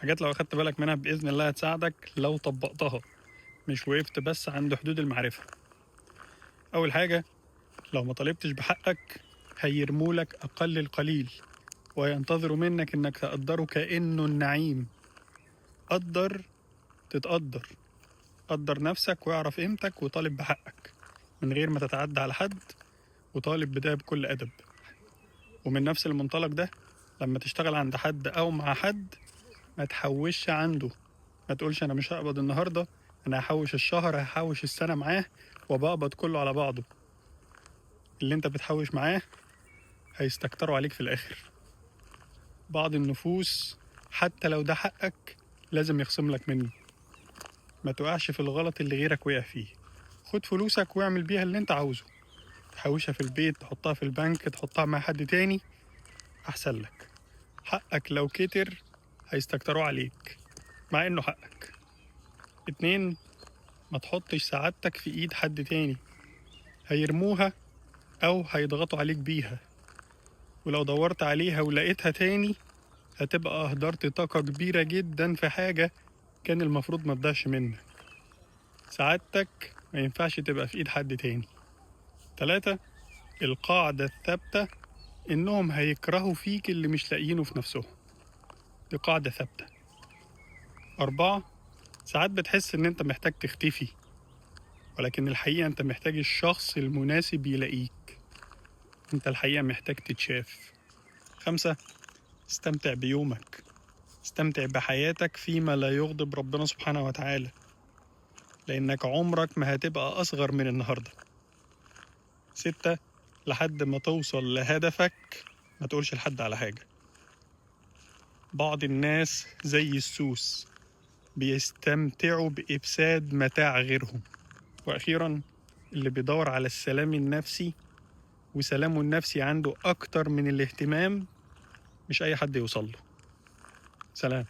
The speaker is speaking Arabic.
حاجات لو أخدت بالك منها بإذن الله هتساعدك لو طبقتها، مش وقفت بس عند حدود المعرفة. أول حاجة، لو ما طالبتش بحقك هيرمولك أقل القليل وينتظروا منك إنك تقدره كأنه النعيم. قدر تتقدر، قدر نفسك واعرف قيمتك وطالب بحقك من غير ما تتعدى على حد، وطالب بده بكل أدب. ومن نفس المنطلق ده، لما تشتغل عند حد أو مع حد ما تحوش عنده. ما تقولش أنا مش هقبض النهاردة، أنا هحوش الشهر، هحوش السنة معاه وبقبض كله على بعضه. اللي انت بتحوش معاه هيستكتروا عليك في الآخر. بعض النفوس حتى لو ده حقك لازم يخصم لك منه. ما تقعش في الغلط اللي غيرك وقع فيه. خد فلوسك واعمل بيها اللي انت عاوزه، تحوشها في البيت، تحطها في البنك، تحطها مع حد تاني، أحسن لك. حقك لو كتر هيستكتروا عليك مع إنه حقك. اتنين، ما تحطش سعادتك في إيد حد تاني، هيرموها أو هيضغطوا عليك بيها. ولو دورت عليها ولقيتها تاني هتبقى أهدرت طاقة كبيرة جدا في حاجة كان المفروض ما تضيعش منك. سعادتك ما ينفعش تبقى في إيد حد تاني. تلاتة، القاعدة الثابتة إنهم هيكرهوا فيك اللي مش لاقيينه في نفسهم، دي قاعدة ثابتة. أربعة، ساعات بتحس إن أنت محتاج تختفي، ولكن الحقيقة أنت محتاج الشخص المناسب يلاقيك. أنت الحقيقة محتاج تتشاف. خمسة، استمتع بيومك، استمتع بحياتك فيما لا يغضب ربنا سبحانه وتعالى، لأنك عمرك ما هتبقى أصغر من النهاردة. ستة، لحد ما توصل لهدفك ما تقولش لحد على حاجة. بعض الناس زي السوس بيستمتعوا بإفساد متاع غيرهم. وأخيرا، اللي بيدور على السلام النفسي وسلامه النفسي عنده أكتر من الاهتمام، مش أي حد يوصل له. سلام.